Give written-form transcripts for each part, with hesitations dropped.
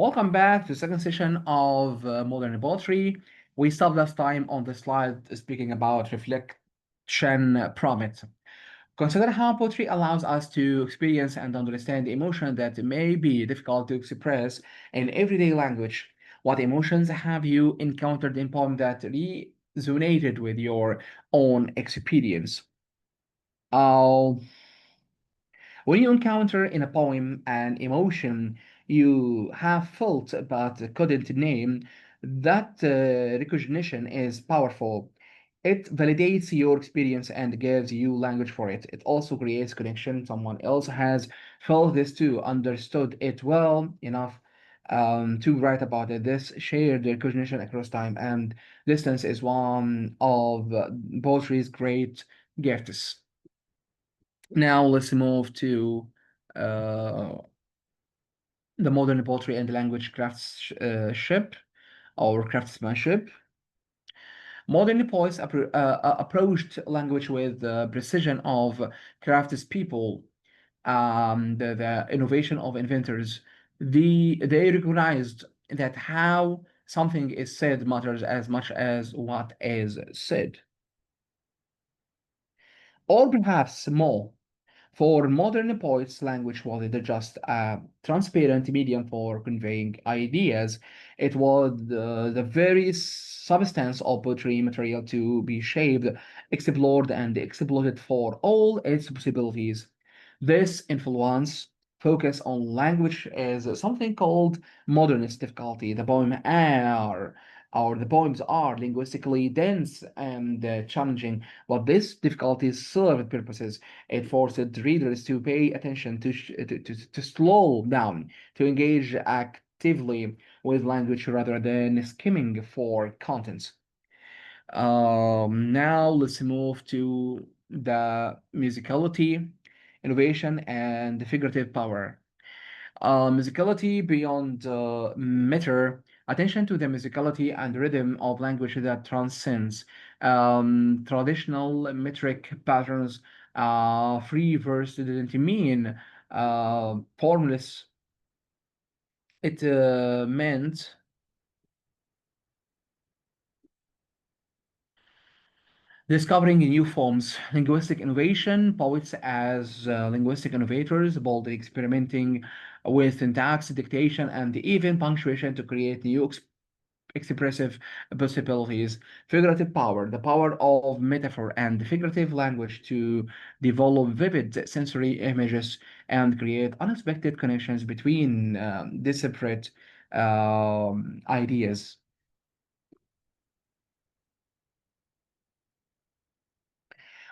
Welcome back to the second session of Modern Poetry. We stopped last time on the slide speaking about reflection prompt. Consider how poetry allows us to experience and understand emotion that may be difficult to express in everyday language. What emotions have you encountered in poem that resonated with your own experience? Uh, When you encounter in a poem an emotion you have felt but couldn't name, that recognition is powerful. It validates your experience and gives you language for it. It also creates connection. Someone else has felt this too, understood it well enough to write about it. This shared recognition across time and distance is one of poetry's great gifts. Now let's move to uh, the modern poetry and language craftsmanship or craftsmanship. Modern poets approached language with the precision of craftspeople, the innovation of inventors. They recognized that how something is said matters as much as what is said, or perhaps more. For modern poets, language wasn't just a transparent medium for conveying ideas, it was the very substance of poetry material to be shaped, explored, and exploited for all its possibilities. This influence focus on language is something called modernist difficulty. The poems are linguistically dense and challenging, but this difficulty served purposes. It forced readers to pay attention, to slow down, to engage actively with language rather than skimming for contents. Now let's move to the musicality, innovation, and figurative power. Musicality beyond meter, attention to the musicality and rhythm of language that transcends traditional metric patterns. Free verse didn't mean formless. It meant discovering new forms, linguistic innovation, poets as linguistic innovators, boldly experimenting with syntax, dictation, and even punctuation to create new expressive possibilities, figurative power, the power of metaphor and figurative language to develop vivid sensory images and create unexpected connections between disparate ideas.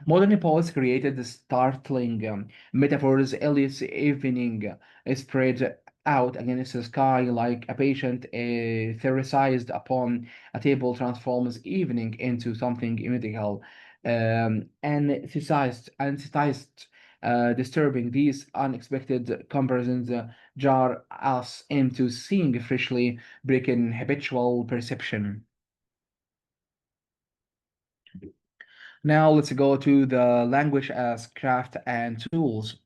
Modern poets created the startling metaphors. Eliot's evening spread out against the sky like a patient theorized upon a table transforms evening into something mythical. Anthesized, disturbing. These unexpected comparisons jar us into seeing freshly, breaking habitual perception. Now let's go to the language as craft and tools.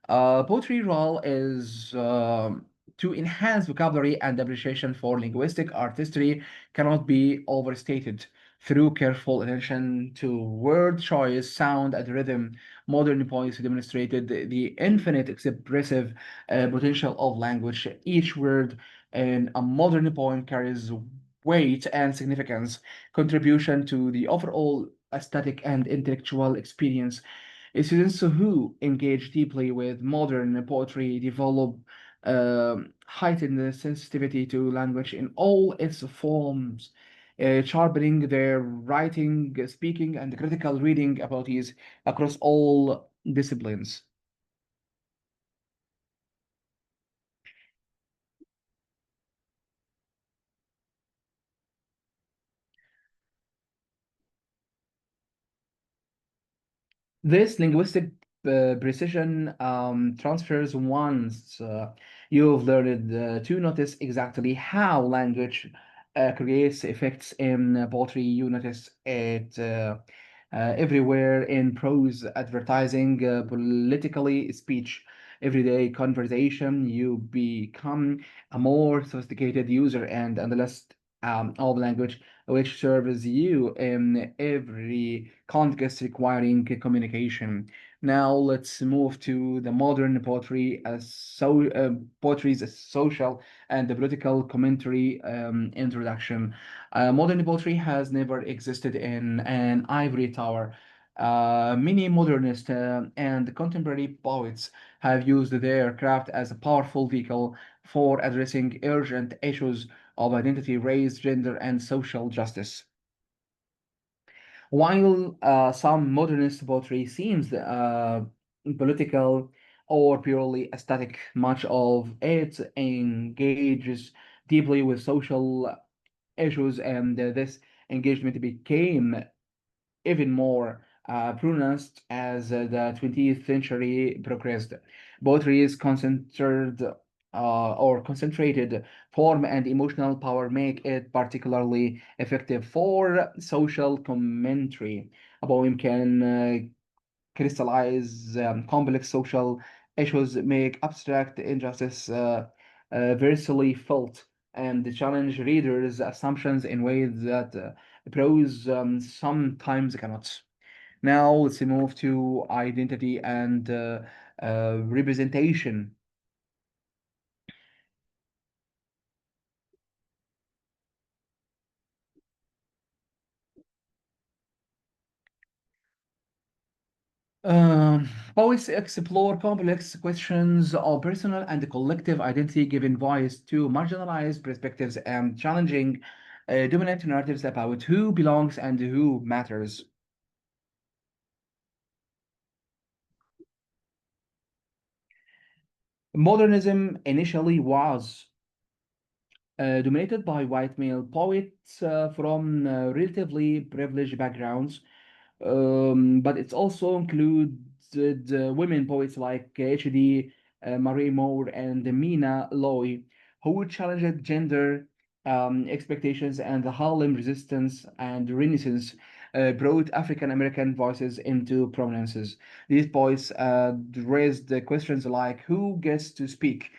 Poetry role is to enhance vocabulary and appreciation for linguistic artistry cannot be overstated. Through careful attention to word choice, sound, and rhythm, modern poets demonstrated the infinite expressive potential of language. Each word in a modern poem carries weight and significance, contribution to the overall aesthetic and intellectual experience. Students who engage deeply with modern poetry develop heightened sensitivity to language in all its forms, sharpening their writing, speaking, and critical reading abilities across all disciplines. This linguistic precision transfers once you've learned to notice exactly how language creates effects in poetry. You notice it everywhere in prose, advertising, politically speech. everyday conversation. You become a more sophisticated user and analyst of language, which serves you in every context requiring communication. Now let's move to the modern poetry as poetry's social and the political commentary introduction. Modern poetry has never existed in an ivory tower. Many modernist and contemporary poets have used their craft as a powerful vehicle for addressing urgent issues of identity, race, gender, and social justice. While some modernist poetry seems political or purely aesthetic, much of it engages deeply with social issues, and this engagement became even more pronounced as the 20th century progressed. Poetry's concentrated form and emotional power make it particularly effective for social commentary. A poem can crystallize complex social issues, make abstract injustice versely felt, and challenge readers' assumptions in ways that prose sometimes cannot. Now let's move to identity and representation. Um, Poets explore complex questions of personal and collective identity, giving voice to marginalized perspectives and challenging dominant narratives about who belongs and who matters. Modernism initially was dominated by white male poets from relatively privileged backgrounds, but it's also included women poets like H.D. Marie Moore and Mina Loy, who challenged gender expectations, and the Harlem Resistance and Renaissance brought African American voices into prominences. These poets raised the questions like who gets to speak,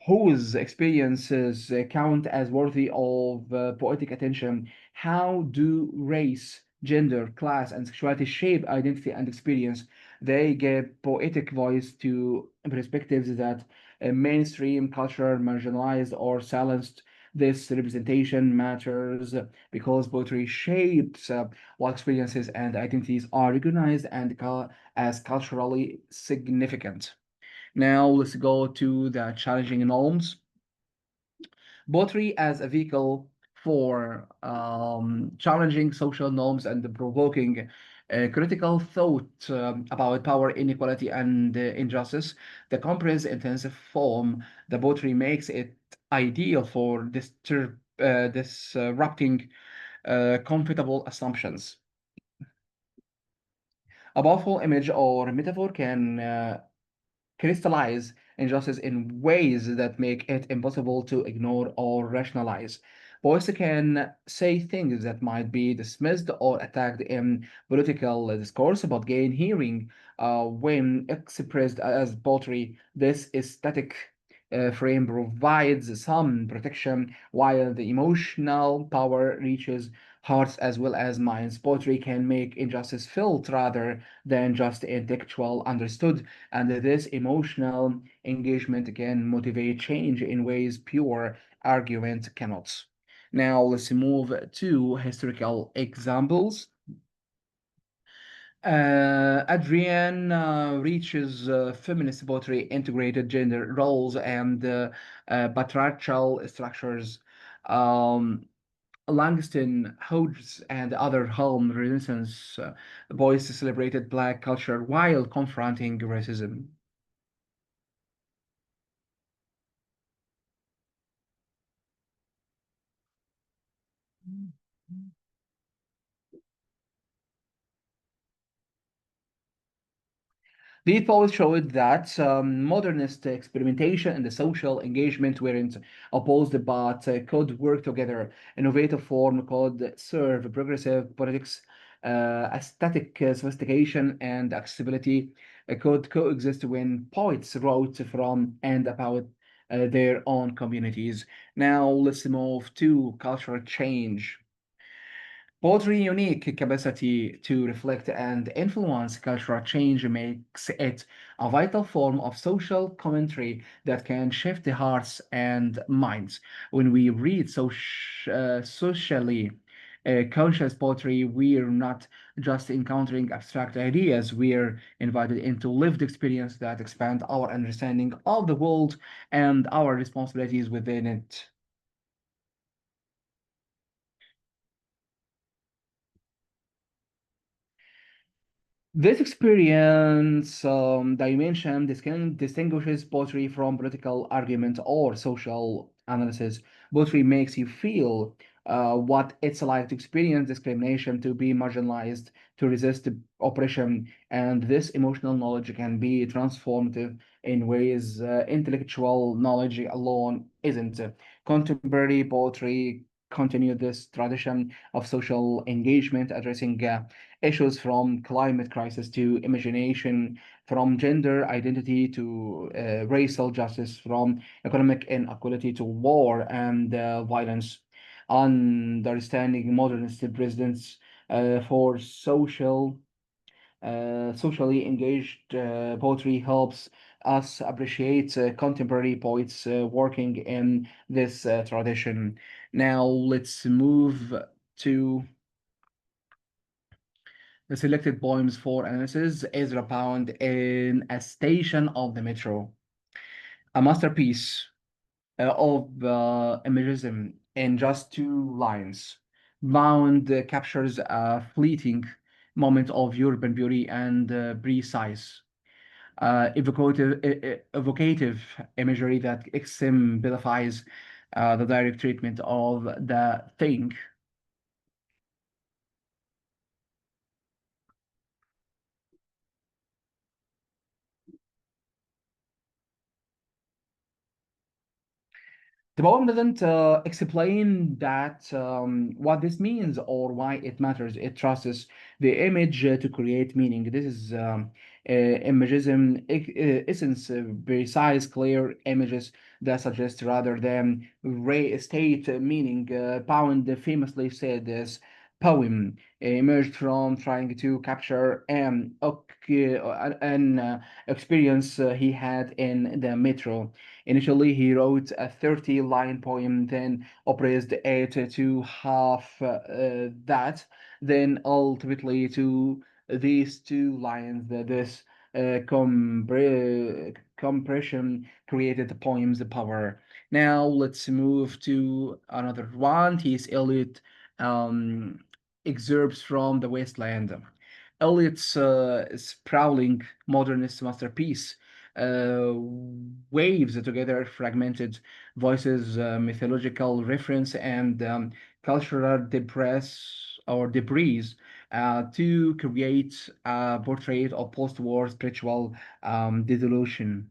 whose experiences count as worthy of poetic attention. How do race, gender, class, and sexuality shape identity and experience? They give poetic voice to perspectives that mainstream culture marginalized or silenced. This representation matters because poetry shapes what experiences and identities are recognized and as culturally significant. Now let's go to the challenging norms. Poetry as a vehicle for challenging social norms and provoking critical thought about power, inequality, and injustice. The compressed, intensive form, the poetry makes it ideal for disrupting comfortable assumptions. A powerful image or metaphor can crystallize injustice in ways that make it impossible to ignore or rationalize. Voice can say things that might be dismissed or attacked in political discourse, but gain hearing when expressed as poetry. This aesthetic frame provides some protection while the emotional power reaches hearts as well as minds. Poetry can make injustice felt rather than just intellectual understood, and this emotional engagement can motivate change in ways pure argument cannot. Now let's move to historical examples. Adrienne reaches feminist poetry, integrated gender roles, and patriarchal structures. Um, Langston Hughes and other Harlem Renaissance poets celebrated Black culture while confronting racism. These polls showed that modernist experimentation and the social engagement weren't opposed but could work together. Innovative form could serve progressive politics, aesthetic sophistication, and accessibility. could coexist when poets wrote from and about their own communities. Now let's move to cultural change. Poetry's unique capacity to reflect and influence cultural change makes it a vital form of social commentary that can shift the hearts and minds. When we read socially conscious poetry, we're not just encountering abstract ideas, we're invited into lived experience that expand our understanding of the world and our responsibilities within it. This experience dimension distinguishes poetry from political argument or social analysis. Poetry makes you feel what it's like to experience discrimination, to be marginalized, to resist oppression, and this emotional knowledge can be transformative in ways intellectual knowledge alone isn't. Contemporary poetry continue this tradition of social engagement, addressing issues from climate crisis to imagination, from gender identity to racial justice, from economic inequality to war and violence. Understanding modernist presidents for socially engaged poetry helps us appreciate contemporary poets working in this tradition. Now let's move to the selected poems for analysis. Ezra Pound in A Station of the Metro, a masterpiece of imagism in just 2 lines. Bound captures a fleeting moment of European beauty and precise, evocative imagery that exemplifies the direct treatment of the thing. The poem doesn't explain that what this means or why it matters. It trusts the image to create meaning. This is imagism, essence, precise, clear images that suggest rather than state meaning. Pound famously said this poem emerged from trying to capture an experience he had in the metro. Initially, he wrote a 30-line poem, then oppressed it to half that, then ultimately to these 2 lines. This compression created the poem's power. Now let's move to another one. T.S. Eliot um, excerpts from The Wasteland. Eliot's sprawling modernist masterpiece uh, waves together fragmented voices, mythological reference, and cultural debris to create a portrait of post-war spiritual dissolution.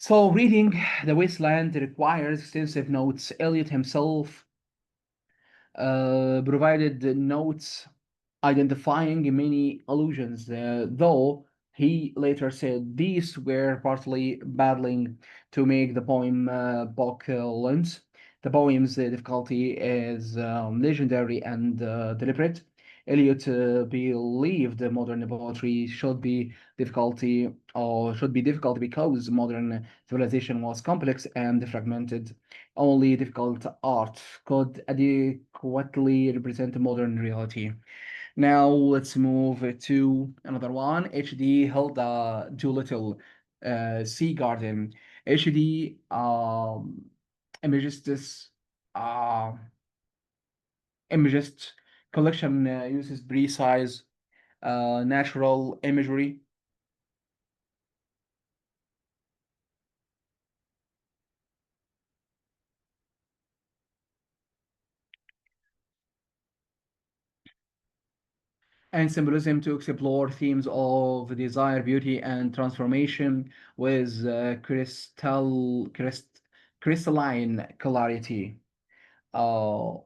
So, reading The Wasteland requires extensive notes. Eliot himself provided the notes identifying many allusions, though he later said these were partly battling to make the poem length. The poem's difficulty is legendary and deliberate. Eliot believed modern poetry should be difficult because modern civilization was complex and fragmented. Only difficult art could adequately represent modern reality. Now let's move to another one. HD Hilda Doolittle, Sea Garden. HD Imagistus uh, Imagist collection uses precise natural imagery. and symbolism to explore themes of desire, beauty, and transformation with crystalline clarity. Uh,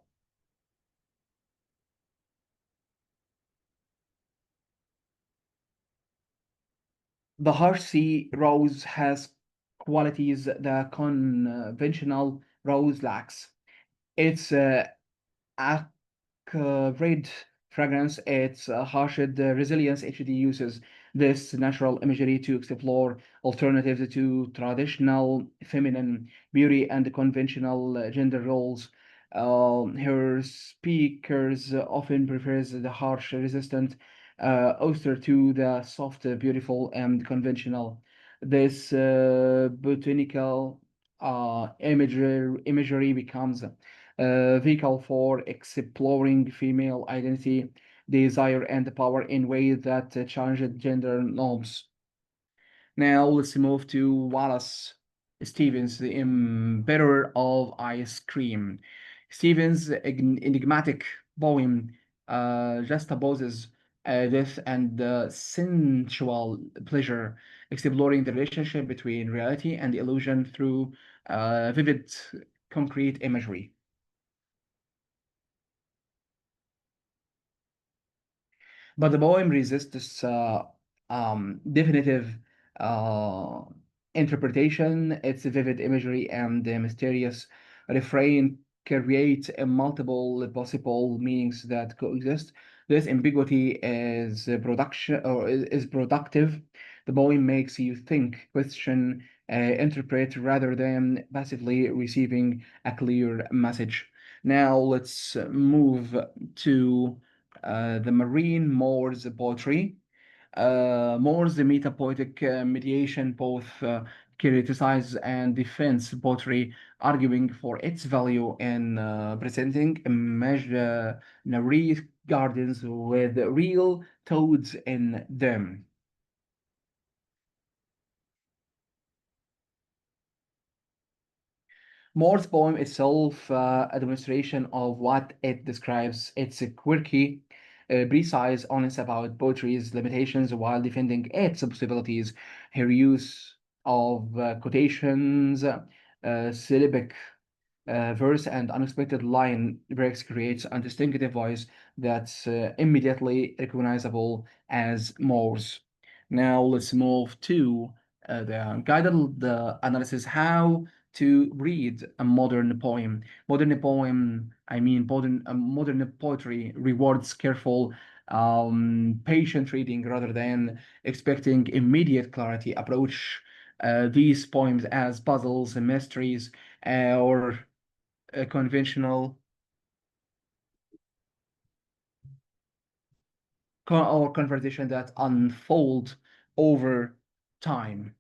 the harsh sea rose has qualities the conventional rose lacks. It's red fragrance, its harshed resilience. HD uses this natural imagery to explore alternatives to traditional feminine beauty and conventional gender roles. Her speakers often prefers the harsh, resistant oyster to the soft, beautiful, and conventional. This botanical imagery becomes vehicle for exploring female identity, desire, and power in ways that challenge gender norms. Now let's move to Wallace Stevens, the inventor of ice cream. Stevens' enigmatic poem juxtaposes death and sensual pleasure, exploring the relationship between reality and illusion through vivid, concrete imagery. But the poem resists this definitive uh, interpretation. Its vivid imagery and the mysterious refrain create multiple possible meanings that coexist. This ambiguity is production or is productive. The poem makes you think, question, interpret rather than passively receiving a clear message. Now let's move to the marine Moore's poetry. Moore's meta-poetic mediation both criticize and defends poetry, arguing for its value in presenting imaginary gardens with real toads in them. Moore's poem itself, a demonstration of what it describes. It's quirky, precise, honest about poetry's limitations while defending its possibilities. Her use of quotations, syllabic verse, and unexpected line breaks creates a distinctive voice that's immediately recognizable as Moore's. Now let's move to the guided analysis how to read a modern poem. Modern poem, I mean modern poetry rewards careful, patient reading rather than expecting immediate clarity. Approach these poems as puzzles and mysteries or a conventional or conversation that unfold over time.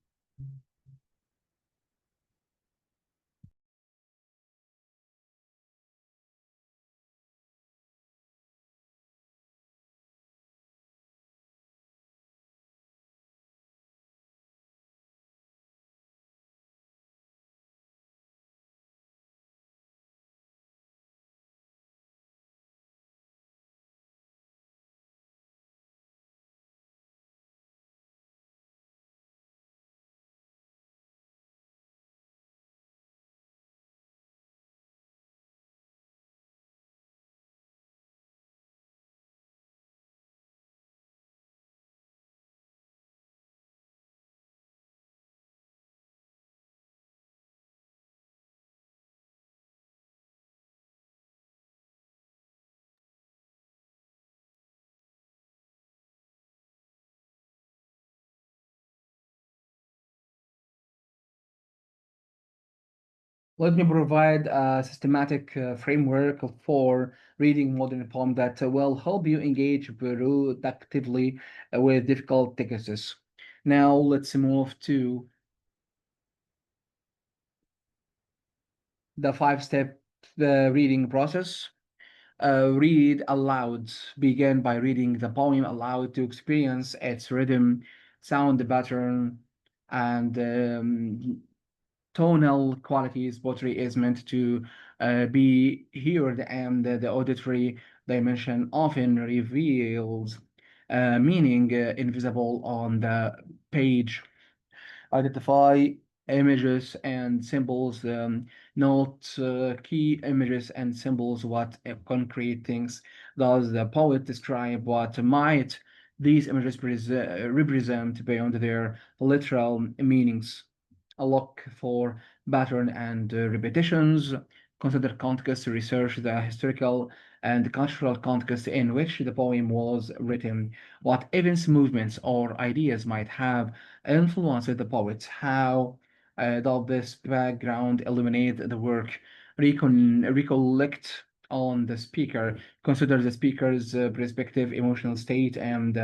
Let me provide a systematic framework for reading modern poem that will help you engage productively with difficult texts. Now let's move to the five-step reading process. Read aloud. Begin by reading the poem aloud to experience its rhythm, sound pattern, and tonal qualities. Poetry is meant to be heard, and the auditory dimension often reveals meaning invisible on the page. Identify images and symbols, note key images and symbols. What concrete things does the poet describe? What might these images represent beyond their literal meanings? A look for pattern and repetitions. Consider context, research the historical and cultural context in which the poem was written. What events, movements, or ideas might have influenced the poet? How does this background illuminate the work? Recollect on the speaker. Consider the speaker's perspective, emotional state, and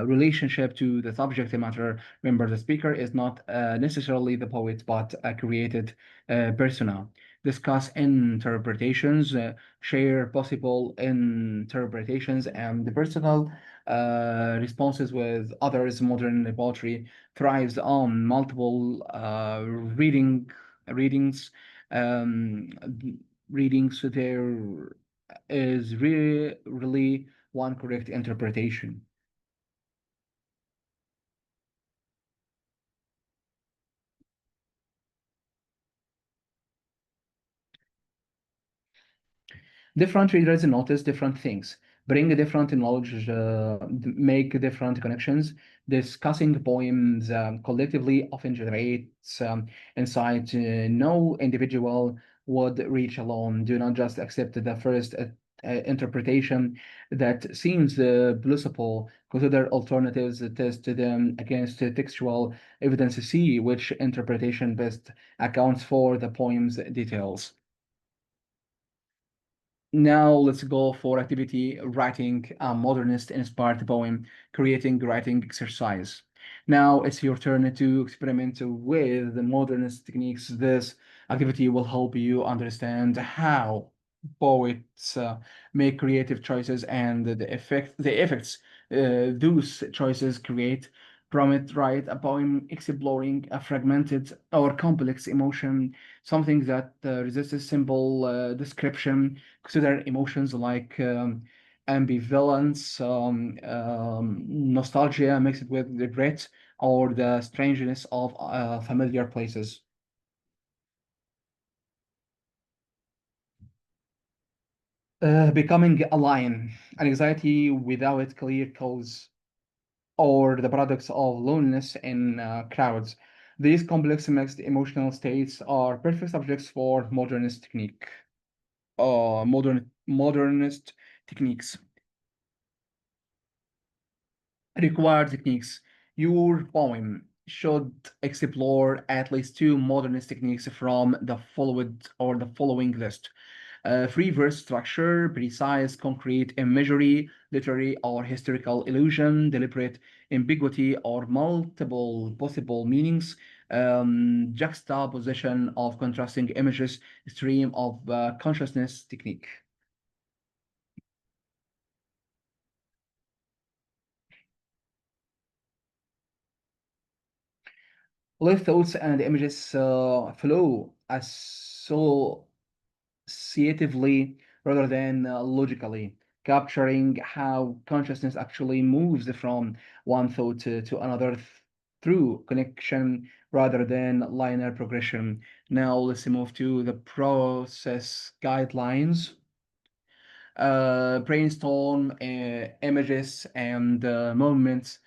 relationship to the subject matter. Remember, the speaker is not necessarily the poet, but a created persona. Discuss interpretations, share possible interpretations, and the personal responses with others. Modern poetry thrives on multiple readings. Um, readings. There is really one correct interpretation. Different readers notice different things, bring different knowledge, make different connections. Discussing poems collectively often generates insight no individual would reach alone. Do not just accept the first interpretation that seems plausible. Consider alternatives, test them against textual evidence, see which interpretation best accounts for the poem's details. Now let's go for activity writing a modernist inspired poem, creating writing exercise. Now it's your turn to experiment with the modernist techniques. This activity will help you understand how poets make creative choices and the effects those choices create. Prompt write a poem exploring a fragmented or complex emotion, something that resists simple description. Consider emotions like ambivalence, nostalgia mixed with regret, or the strangeness of familiar places. Becoming a lion, an anxiety without clear cause, or the products of loneliness in crowds. These complex mixed emotional states are perfect subjects for modernist techniques. Required techniques. Your poem should explore at least two modernist techniques from the following list. Free verse structure, precise concrete imagery, literary or historical illusion, deliberate ambiguity or multiple possible meanings, juxtaposition of contrasting images, stream of consciousness technique. Let thoughts and images flow associatively rather than logically, capturing how consciousness actually moves from one thought to another through connection rather than linear progression. Now let's move to the process guidelines. Brainstorm images and moments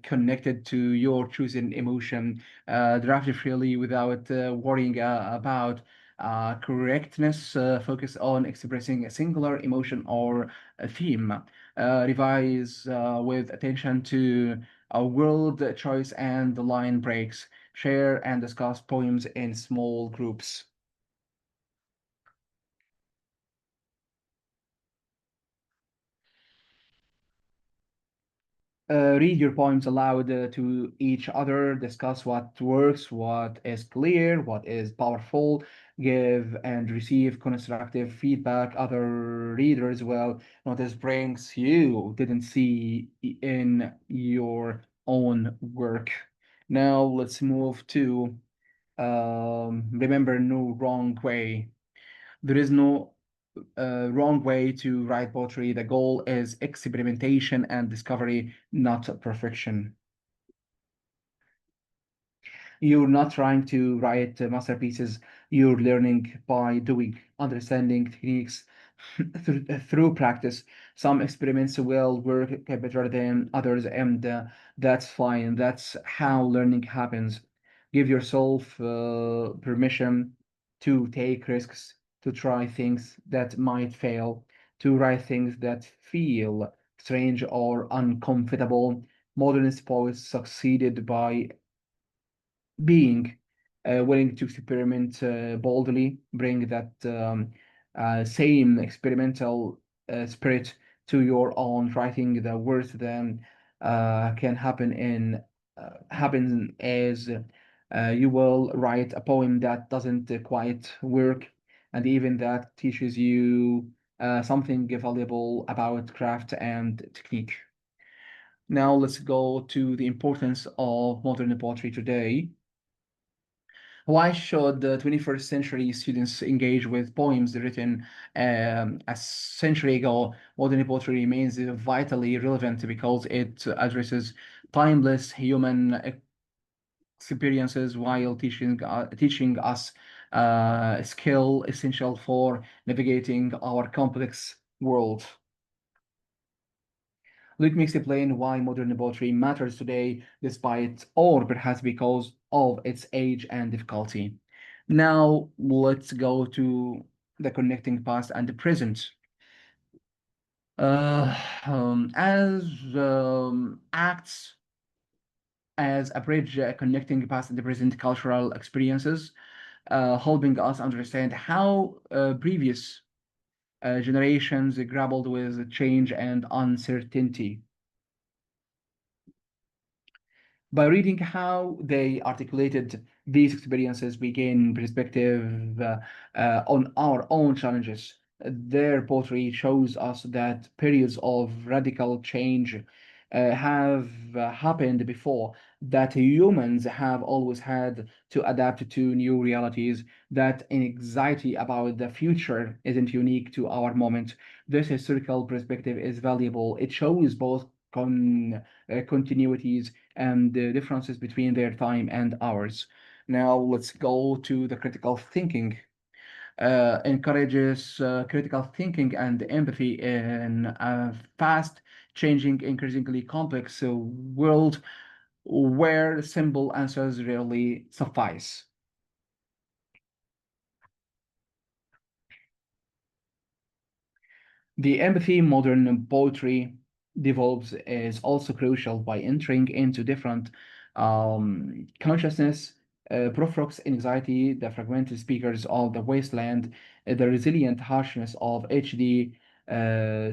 connected to your chosen emotion. Draft it freely without worrying about correctness. Focus on expressing a singular emotion or a theme. Revise with attention to a word choice and the line breaks. Share and discuss poems in small groups. Read your poems aloud to each other, discuss what works, what is clear, what is powerful, give and receive constructive feedback. Other readers will notice brings you didn't see in your own work. Now let's move to remember no wrong way. There is no wrong way to write poetry. The goal is experimentation and discovery, not perfection. You're not trying to write masterpieces. You're learning by doing, understanding techniques through practice. Some experiments will work better than others, and that's fine. That's how learning happens. Give yourself permission to take risks, to try things that might fail, to write things that feel strange or uncomfortable. Modernist poets succeeded by being willing to experiment boldly, bring that same experimental spirit to your own writing. The worst then can happen as you will write a poem that doesn't quite work, and even that teaches you something valuable about craft and technique. Now let's go to the importance of modern poetry today. Why should the 21st century students engage with poems written a century ago? Modern poetry remains vitally relevant because it addresses timeless human experiences while teaching us skill essential for navigating our complex world. Let me explain why modern poetry matters today, despite or perhaps because of its age and difficulty. Now, let's go to the connecting past and the present. As acts as a bridge connecting past and the present cultural experiences, helping us understand how previous generations grappled with change and uncertainty. By reading how they articulated these experiences, we gain perspective on our own challenges. Their poetry shows us that periods of radical change have happened before, that humans have always had to adapt to new realities, that anxiety about the future isn't unique to our moment. This historical perspective is valuable. It shows both continuities and the differences between their time and ours. Now let's go to the critical thinking. Encourages critical thinking and empathy in a fast changing, increasingly complex world where simple answers rarely suffice. The empathy modern poetry develops is also crucial by entering into different consciousness, provoks anxiety, the fragmented speakers of the wasteland, the resilient harshness of HD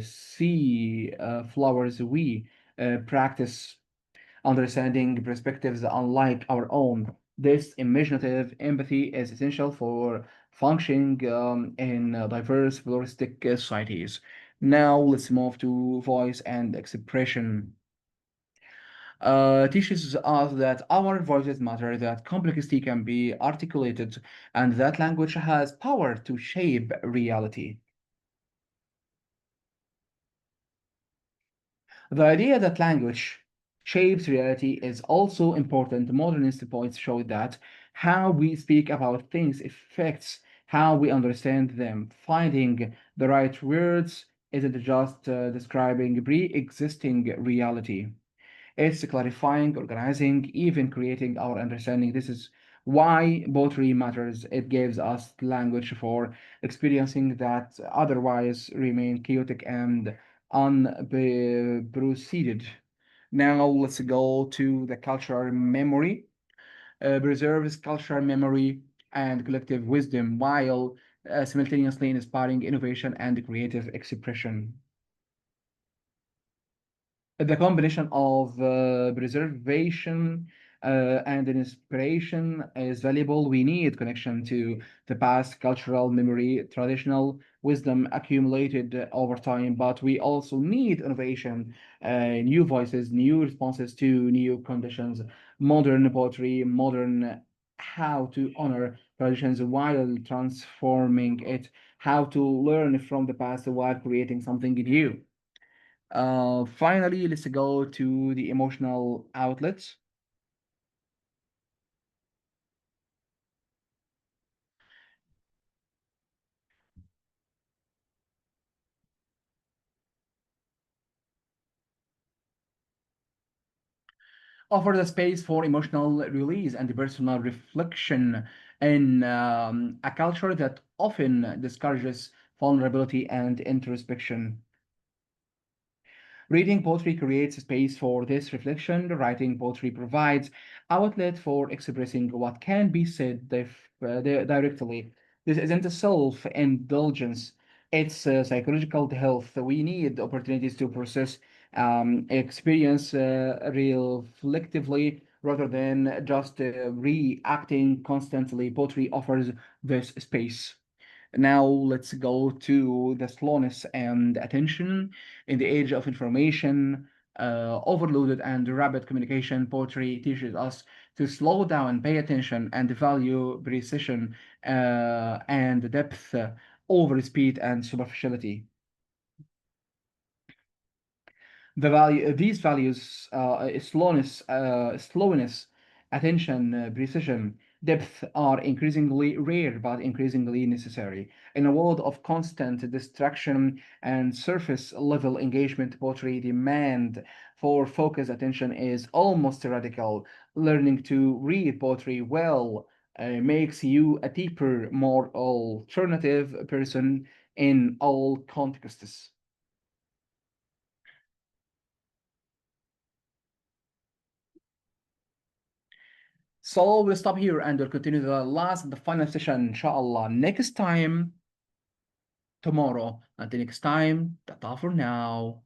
sea flowers. We practice understanding perspectives unlike our own. This imaginative empathy is essential for functioning in diverse pluralistic societies. Now let's move to voice and expression. Teaches us that our voices matter, that complexity can be articulated, and that language has power to shape reality. The idea that language shapes reality is also important. Modernist poets show that how we speak about things affects how we understand them. Finding the right words isn't just describing pre-existing reality. It's clarifying, organizing, even creating our understanding. This is why poetry matters. It gives us language for experiencing that otherwise remain chaotic and unproceeded. Now let's go to the cultural memory. Preserves cultural memory and collective wisdom while simultaneously inspiring innovation and creative expression. The combination of preservation and inspiration is valuable. We need connection to the past, cultural memory, traditional wisdom accumulated over time, but we also need innovation, new voices, new responses to new conditions, modern poetry, modern how to honor traditions while transforming it, how to learn from the past while creating something new. Finally, let's go to the emotional outlets. Offer the space for emotional release and personal reflection in a culture that often discourages vulnerability and introspection. Reading poetry creates space for this reflection. Writing poetry provides outlet for expressing what can be said directly. This isn't a self-indulgence; it's psychological health. We need opportunities to process experience reflectively rather than just reacting constantly. Poetry offers this space. Now let's go to the slowness and attention. In the age of information, overloaded and rapid communication, poetry teaches us to slow down, pay attention, and value precision and depth over speed and superficiality. These values, slowness, attention, precision, depth, are increasingly rare but increasingly necessary. In a world of constant distraction and surface level engagement, poetry demand for focused attention is almost radical. Learning to read poetry well makes you a deeper, more alternative person in all contexts. So we'll stop here and we'll continue the final session, inshallah, next time, tomorrow. Until next time, ta for now.